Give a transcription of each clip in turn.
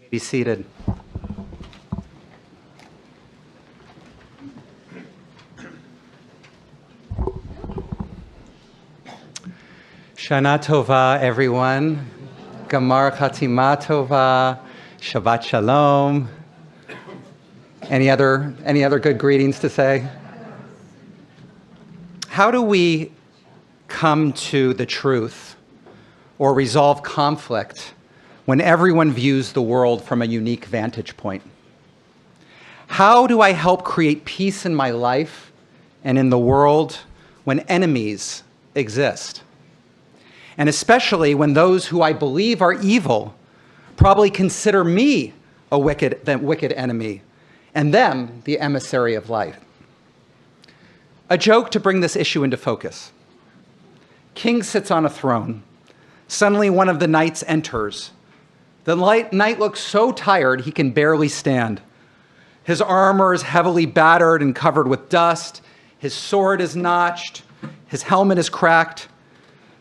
Be seated. Shana Tova, everyone. Gamar Chatima Tova. Shabbat Shalom. Any other good greetings to say? How do we come to the truth or resolve conflict when everyone views the world from a unique vantage point? How do I help create peace in my life and in the world when enemies exist? And especially when those who I believe are evil probably consider me the wicked enemy and them the emissary of light. A joke to bring this issue into focus. King sits on a throne. Suddenly one of the knights enters. The knight looks so tired he can barely stand. His armor is heavily battered and covered with dust. His sword is notched. His helmet is cracked.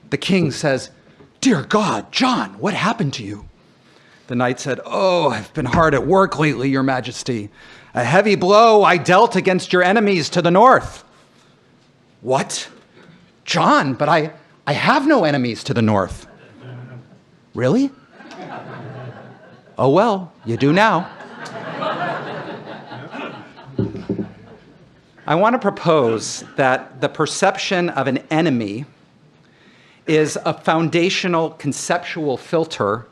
The king says, "Dear God, John, what happened to you?" The knight said, "Oh, I've been hard at work lately, Your Majesty. A heavy blow I dealt against your enemies to the north." "What? John, but I have no enemies to the north." "Really? Oh, well, you do now." I want to propose that the perception of an enemy is a foundational conceptual filter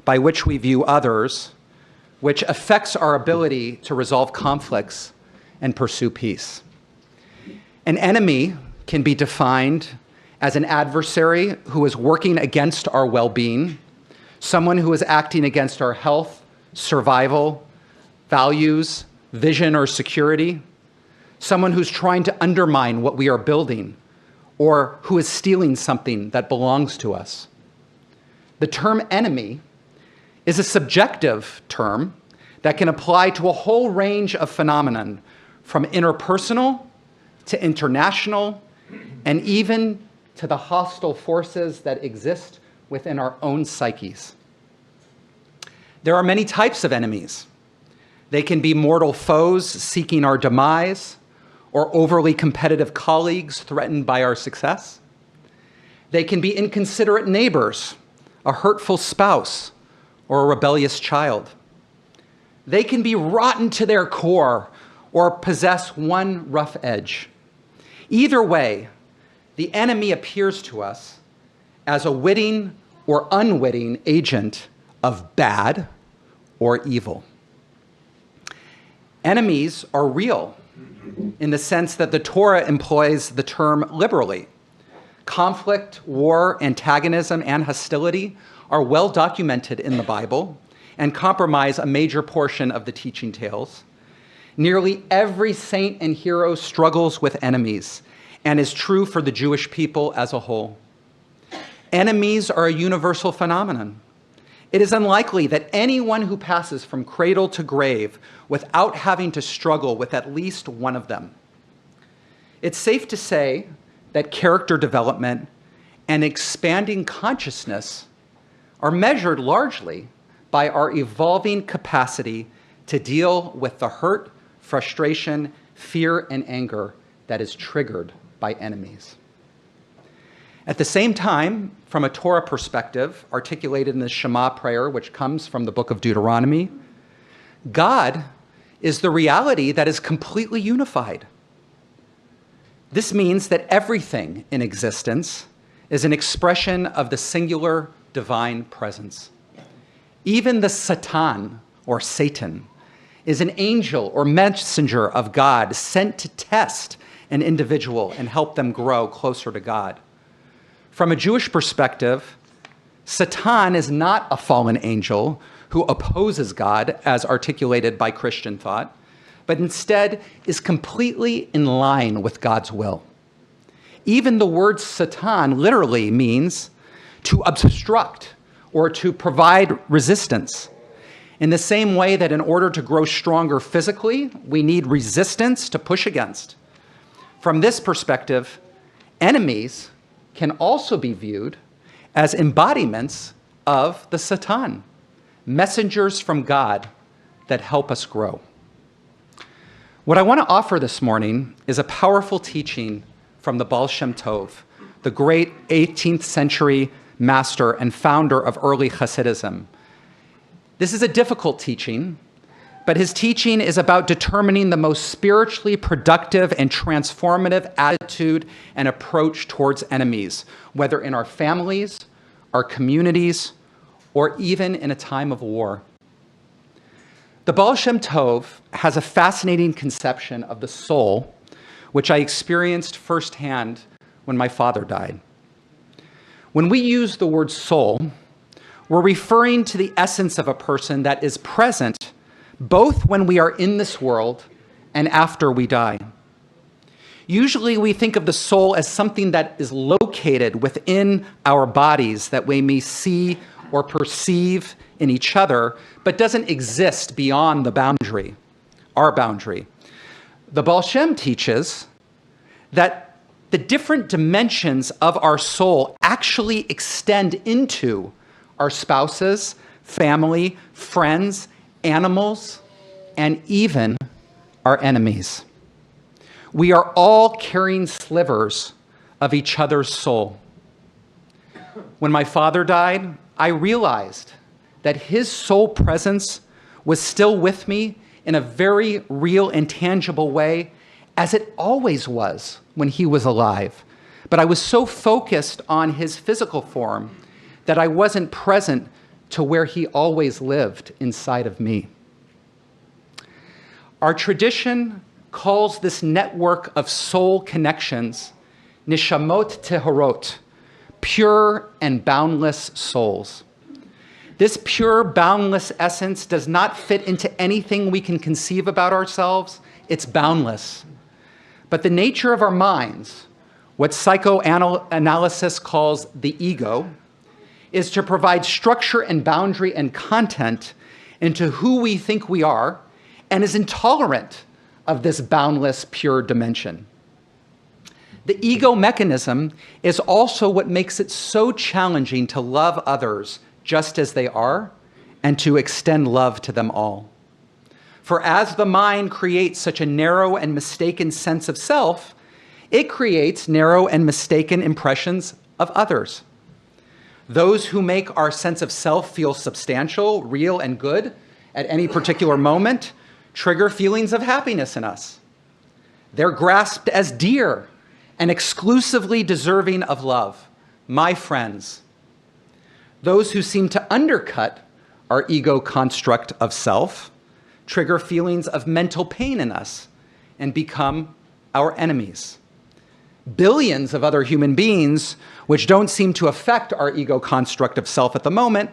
by which we view others, which affects our ability to resolve conflicts and pursue peace. An enemy can be defined as an adversary who is working against our well-being, someone who is acting against our health, survival, values, vision, or security, someone who's trying to undermine what we are building, or who is stealing something that belongs to us. The term enemy is a subjective term that can apply to a whole range of phenomenon, from interpersonal to international, and even to the hostile forces that exist within our own psyches. There are many types of enemies. They can be mortal foes seeking our demise, or overly competitive colleagues threatened by our success. They can be inconsiderate neighbors, a hurtful spouse, or a rebellious child. They can be rotten to their core or possess one rough edge. Either way, the enemy appears to us as a witting or unwitting agent of bad or evil. Enemies are real in the sense that the Torah employs the term liberally. Conflict, war, antagonism, and hostility are well documented in the Bible and comprise a major portion of the teaching tales. Nearly every saint and hero struggles with enemies and is true for the Jewish people as a whole. Enemies are a universal phenomenon. It is unlikely that anyone who passes from cradle to grave without having to struggle with at least one of them. It's safe to say that character development and expanding consciousness are measured largely by our evolving capacity to deal with the hurt, frustration, fear, and anger that is triggered by enemies. At the same time, from a Torah perspective, articulated in the Shema prayer, which comes from the book of Deuteronomy, God is the reality that is completely unified. This means that everything in existence is an expression of the singular divine presence. Even the Satan, or Satan, is an angel or messenger of God sent to test an individual and help them grow closer to God. From a Jewish perspective, Satan is not a fallen angel who opposes God as articulated by Christian thought, but instead is completely in line with God's will. Even the word Satan literally means to obstruct or to provide resistance. In the same way that in order to grow stronger physically, we need resistance to push against. From this perspective, enemies can also be viewed as embodiments of the Satan. messengers from God that help us grow. What I want to offer this morning is a powerful teaching from the Baal Shem Tov, the great 18th century master and founder of early Hasidism. This is a difficult teaching, but his teaching is about determining the most spiritually productive and transformative attitude and approach towards enemies, whether in our families, our communities, or even in a time of war. The Baal Shem Tov has a fascinating conception of the soul, which I experienced firsthand when my father died. When we use the word soul, we're referring to the essence of a person that is present both when we are in this world and after we die. Usually we think of the soul as something that is located within our bodies that we may see or perceive in each other, but doesn't exist beyond the boundary, our boundary. The Baal Shem teaches that the different dimensions of our soul actually extend into our spouses, family, friends, animals, and even our enemies. We are all carrying slivers of each other's soul. When my father died, I realized that his soul presence was still with me in a very real and tangible way, as it always was when he was alive. But I was so focused on his physical form that I wasn't present to where he always lived inside of me. Our tradition calls this network of soul connections nishamot tehorot, pure and boundless souls. This pure, boundless essence does not fit into anything we can conceive about ourselves. It's boundless. But the nature of our minds, what psychoanalysis calls the ego, is to provide structure and boundary and content into who we think we are, and is intolerant of this boundless, pure dimension. The ego mechanism is also what makes it so challenging to love others just as they are, and to extend love to them all. For as the mind creates such a narrow and mistaken sense of self, it creates narrow and mistaken impressions of others. Those who make our sense of self feel substantial, real, and good at any particular moment trigger feelings of happiness in us. They're grasped as dear and exclusively deserving of love, my friends. Those who seem to undercut our ego construct of self trigger feelings of mental pain in us and become our enemies. Billions of other human beings, which don't seem to affect our ego construct of self at the moment,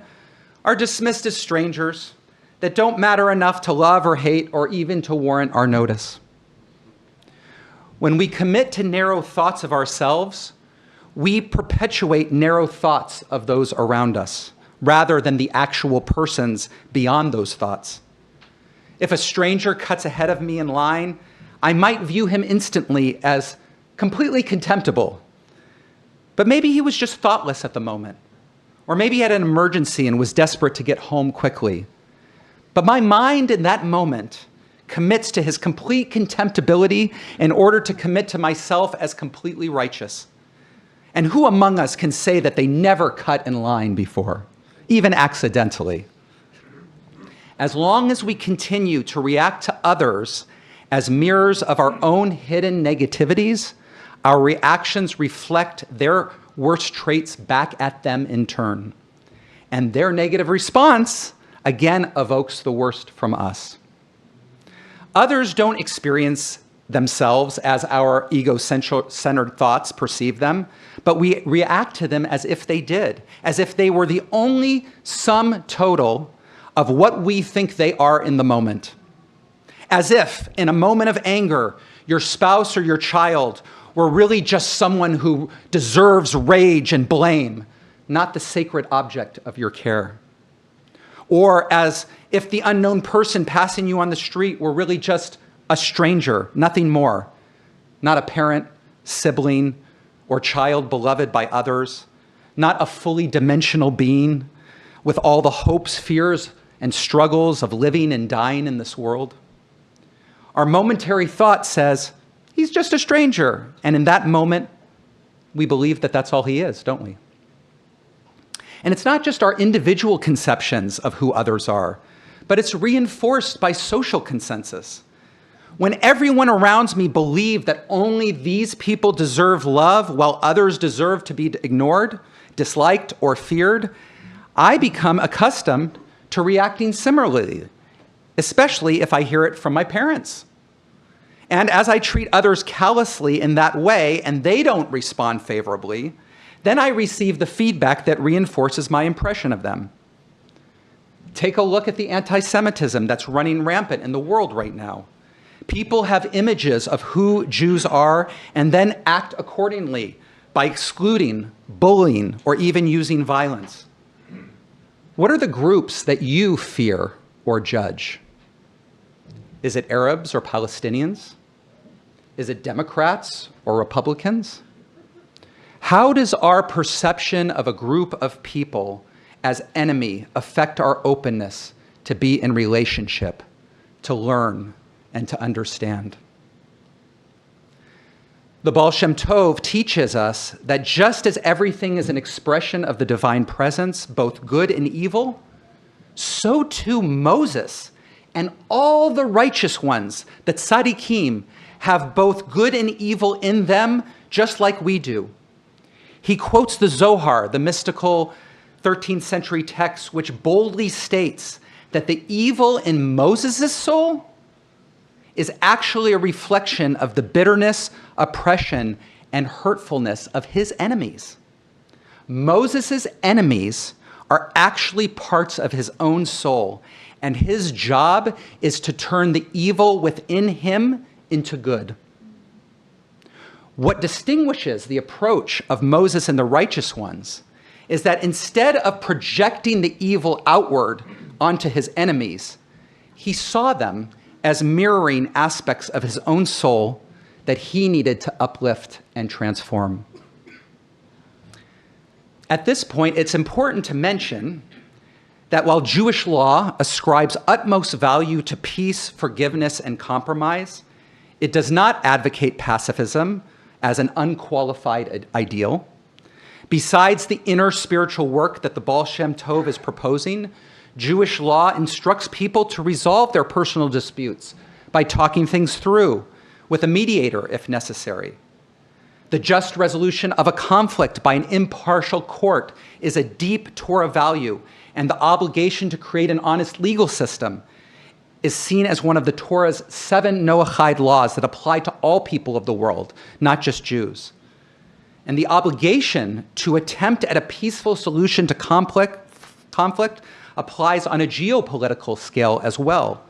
are dismissed as strangers that don't matter enough to love or hate or even to warrant our notice. When we commit to narrow thoughts of ourselves, we perpetuate narrow thoughts of those around us, rather than the actual persons beyond those thoughts. If a stranger cuts ahead of me in line, I might view him instantly as completely contemptible. But maybe he was just thoughtless at the moment. Or maybe he had an emergency and was desperate to get home quickly. But my mind in that moment commits to his complete contemptibility in order to commit to myself as completely righteous. And who among us can say that they never cut in line before, even accidentally? As long as we continue to react to others as mirrors of our own hidden negativities, our reactions reflect their worst traits back at them in turn. And their negative response, again, evokes the worst from us. Others don't experience themselves as our ego-centered thoughts perceive them, but we react to them as if they did, as if they were the only sum total of what we think they are in the moment. As if, in a moment of anger, your spouse or your child were really just someone who deserves rage and blame, not the sacred object of your care. Or as if the unknown person passing you on the street were really just a stranger, nothing more, not a parent, sibling, or child beloved by others, not a fully dimensional being, with all the hopes, fears, and struggles of living and dying in this world? Our momentary thought says, he's just a stranger. And in that moment, we believe that that's all he is, don't we? And it's not just our individual conceptions of who others are, but it's reinforced by social consensus. When everyone around me believe that only these people deserve love while others deserve to be ignored, disliked, or feared, I become accustomed to reacting similarly, especially if I hear it from my parents. And as I treat others callously in that way and they don't respond favorably, then I receive the feedback that reinforces my impression of them. Take a look at the anti-Semitism that's running rampant in the world right now. People have images of who Jews are and then act accordingly by excluding, bullying, or even using violence. What are the groups that you fear or judge? Is it Arabs or Palestinians? Is it Democrats or Republicans? How does our perception of a group of people as enemy affect our openness to be in relationship, to learn, and to understand? The Baal Shem Tov teaches us that just as everything is an expression of the divine presence, both good and evil, so too Moses and all the righteous ones, the tzaddikim, have both good and evil in them, just like we do. He quotes the Zohar, the mystical 13th century text, which boldly states that the evil in Moses' soul is actually a reflection of the bitterness, oppression, and hurtfulness of his enemies. Moses' enemies are actually parts of his own soul, and his job is to turn the evil within him into good. What distinguishes the approach of Moses and the righteous ones is that instead of projecting the evil outward onto his enemies, he saw them as mirroring aspects of his own soul that he needed to uplift and transform. At this point, it's important to mention that while Jewish law ascribes utmost value to peace, forgiveness, and compromise, it does not advocate pacifism as an unqualified ideal. Besides the inner spiritual work that the Baal Shem Tov is proposing, Jewish law instructs people to resolve their personal disputes by talking things through with a mediator if necessary. The just resolution of a conflict by an impartial court is a deep Torah value, and the obligation to create an honest legal system is seen as one of the Torah's 7 Noahide laws that apply to all people of the world, not just Jews. And the obligation to attempt at a peaceful solution to conflict applies on a geopolitical scale as well.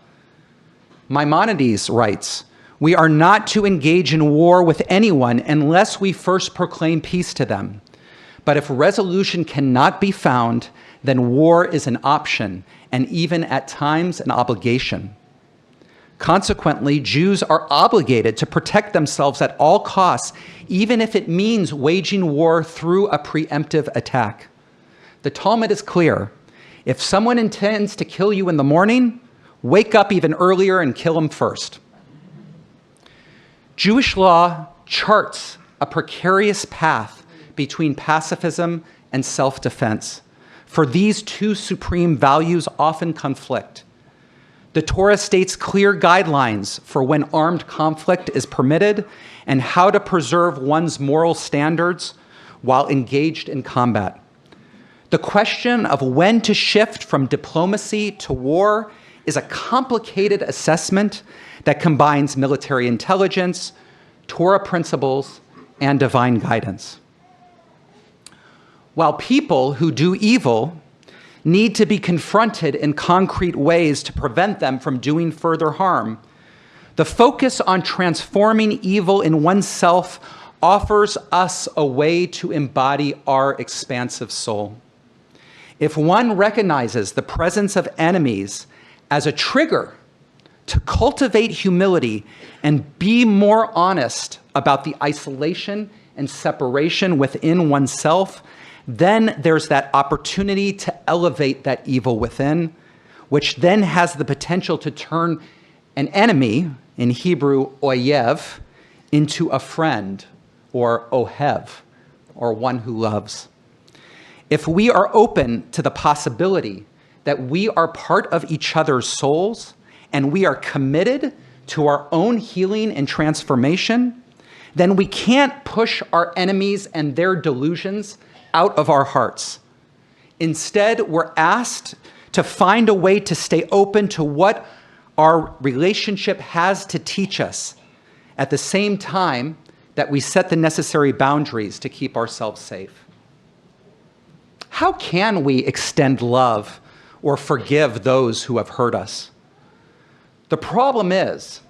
Maimonides writes, "We are not to engage in war with anyone unless we first proclaim peace to them. But if resolution cannot be found, then war is an option, and even at times an obligation." Consequently, Jews are obligated to protect themselves at all costs, even if it means waging war through a preemptive attack. The Talmud is clear. If someone intends to kill you in the morning, wake up even earlier and kill him first. Jewish law charts a precarious path between pacifism and self-defense, for these two supreme values often conflict. The Torah states clear guidelines for when armed conflict is permitted and how to preserve one's moral standards while engaged in combat. The question of when to shift from diplomacy to war is a complicated assessment that combines military intelligence, Torah principles, and divine guidance. While people who do evil need to be confronted in concrete ways to prevent them from doing further harm, the focus on transforming evil in oneself offers us a way to embody our expansive soul. If one recognizes the presence of enemies as a trigger to cultivate humility and be more honest about the isolation and separation within oneself, then there's that opportunity to elevate that evil within, which then has the potential to turn an enemy, in Hebrew, oyev, into a friend, or ohev, or one who loves. If we are open to the possibility that we are part of each other's souls and we are committed to our own healing and transformation, then we can't push our enemies and their delusions out of our hearts. Instead, we're asked to find a way to stay open to what our relationship has to teach us, at the same time that we set the necessary boundaries to keep ourselves safe. How can we extend love or forgive those who have hurt us? The problem is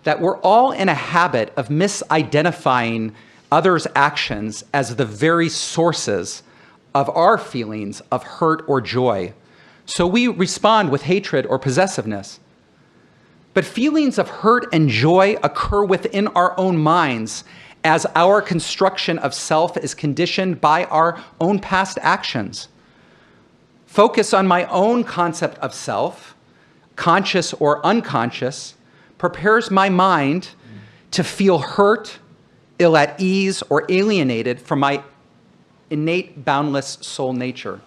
that we're all in a habit of misidentifying others' actions as the very sources of our feelings of hurt or joy. So we respond with hatred or possessiveness. But feelings of hurt and joy occur within our own minds as our construction of self is conditioned by our own past actions. Focus on my own concept of self, conscious or unconscious, prepares my mind to feel hurt, ill at ease, or alienated from my innate, boundless soul nature.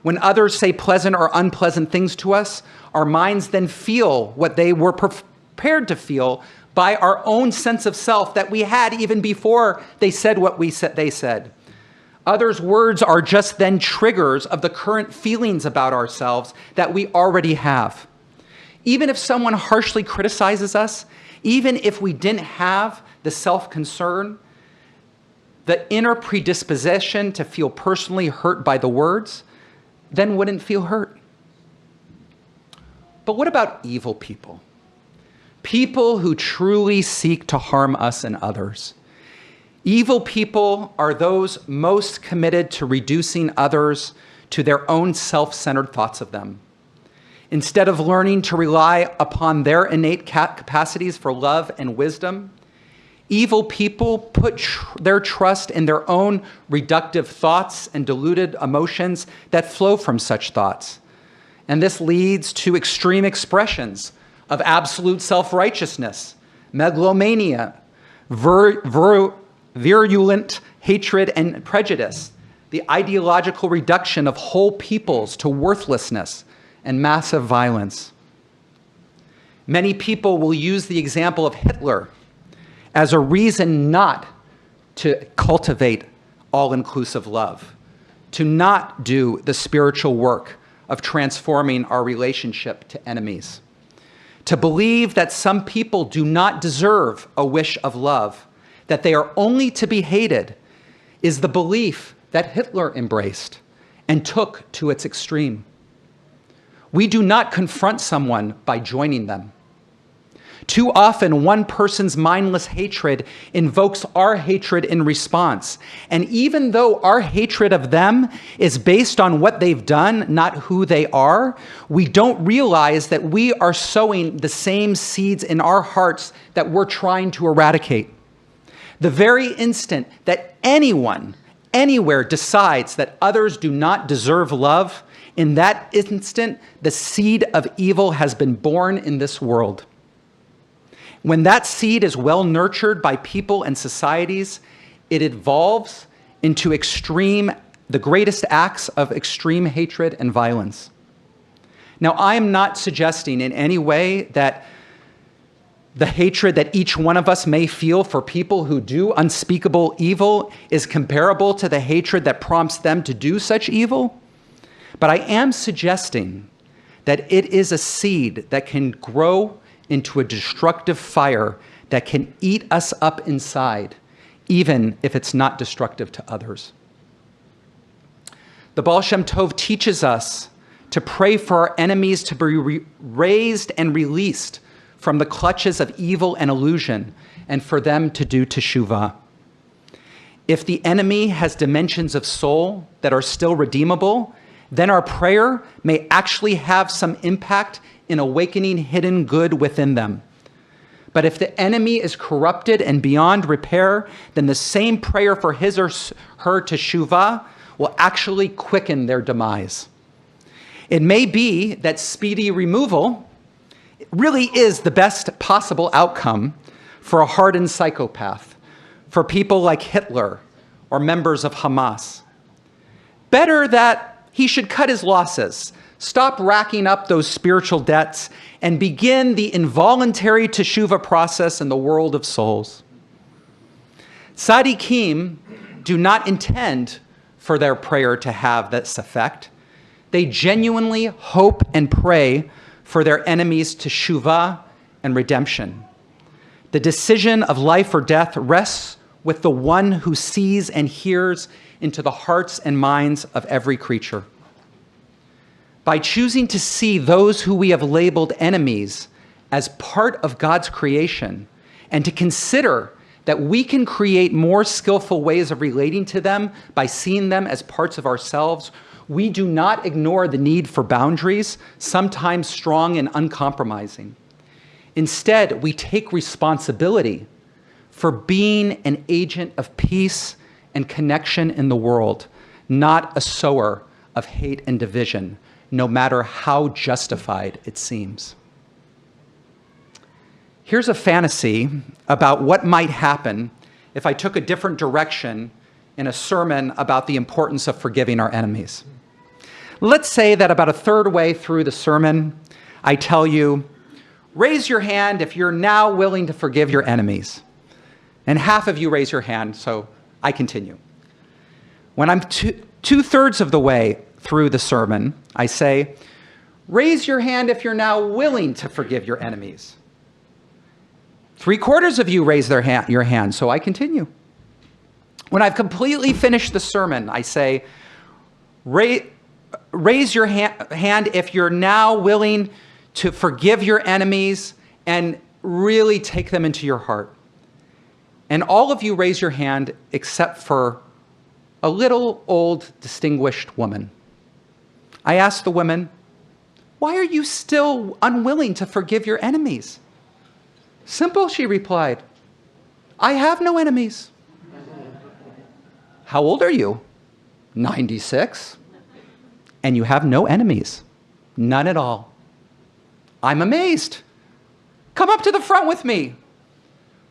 When others say pleasant or unpleasant things to us, our minds then feel what they were prepared to feel by our own sense of self that we had even before they said what they said. Others' words are just then triggers of the current feelings about ourselves that we already have. Even if someone harshly criticizes us, even if we didn't have the self-concern, the inner predisposition to feel personally hurt by the words, then wouldn't feel hurt. But what about evil people? People who truly seek to harm us and others. Evil people are those most committed to reducing others to their own self-centered thoughts of them. Instead of learning to rely upon their innate capacities for love and wisdom, evil people put their trust in their own reductive thoughts and deluded emotions that flow from such thoughts. And this leads to extreme expressions of absolute self-righteousness, megalomania, virulent hatred and prejudice, the ideological reduction of whole peoples to worthlessness, and massive violence. Many people will use the example of Hitler as a reason not to cultivate all-inclusive love, to not do the spiritual work of transforming our relationship to enemies, to believe that some people do not deserve a wish of love, that they are only to be hated, is the belief that Hitler embraced and took to its extreme. We do not confront someone by joining them. Too often, one person's mindless hatred invokes our hatred in response. And even though our hatred of them is based on what they've done, not who they are, we don't realize that we are sowing the same seeds in our hearts that we're trying to eradicate. The very instant that anyone, anywhere decides that others do not deserve love, in that instant, the seed of evil has been born in this world. When that seed is well nurtured by people and societies, it evolves into the greatest acts of extreme hatred and violence. Now, I am not suggesting in any way that the hatred that each one of us may feel for people who do unspeakable evil is comparable to the hatred that prompts them to do such evil. But I am suggesting that it is a seed that can grow into a destructive fire that can eat us up inside, even if it's not destructive to others. The Baal Shem Tov teaches us to pray for our enemies to be raised and released from the clutches of evil and illusion, and for them to do teshuvah. If the enemy has dimensions of soul that are still redeemable, then our prayer may actually have some impact in awakening hidden good within them. But if the enemy is corrupted and beyond repair, then the same prayer for his or her teshuvah will actually quicken their demise. It may be that speedy removal really is the best possible outcome for a hardened psychopath, for people like Hitler or members of Hamas. Better that he should cut his losses, stop racking up those spiritual debts, and begin the involuntary teshuvah process in the world of souls. Tzaddikim do not intend for their prayer to have this effect. They genuinely hope and pray for their enemies' teshuvah and redemption. The decision of life or death rests with the one who sees and hears into the hearts and minds of every creature. By choosing to see those who we have labeled enemies as part of God's creation, and to consider that we can create more skillful ways of relating to them by seeing them as parts of ourselves, we do not ignore the need for boundaries, sometimes strong and uncompromising. Instead, we take responsibility for being an agent of peace and connection in the world, not a sower of hate and division, no matter how justified it seems. Here's a fantasy about what might happen if I took a different direction in a sermon about the importance of forgiving our enemies. Let's say that about a third way through the sermon, I tell you, raise your hand if you're now willing to forgive your enemies. And half of you raise your hand, so I continue. When I'm two-thirds of the way through the sermon, I say, raise your hand if you're now willing to forgive your enemies. 3/4 of you raise your hand, so I continue. When I've completely finished the sermon, I say, raise your hand if you're now willing to forgive your enemies and really take them into your heart. And all of you raise your hand except for a little old distinguished woman. I asked the woman, why are you still unwilling to forgive your enemies? Simple, she replied. I have no enemies. How old are you? 96. And you have no enemies? None at all. I'm amazed. Come up to the front with me.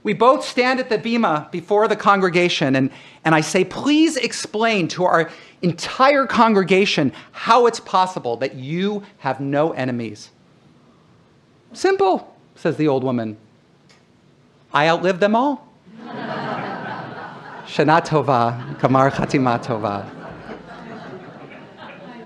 We both stand at the bima before the congregation, and I say, please explain to our entire congregation how it's possible that you have no enemies. Simple, says the old woman. I outlived them all. Shana tova, kamar chatima tova.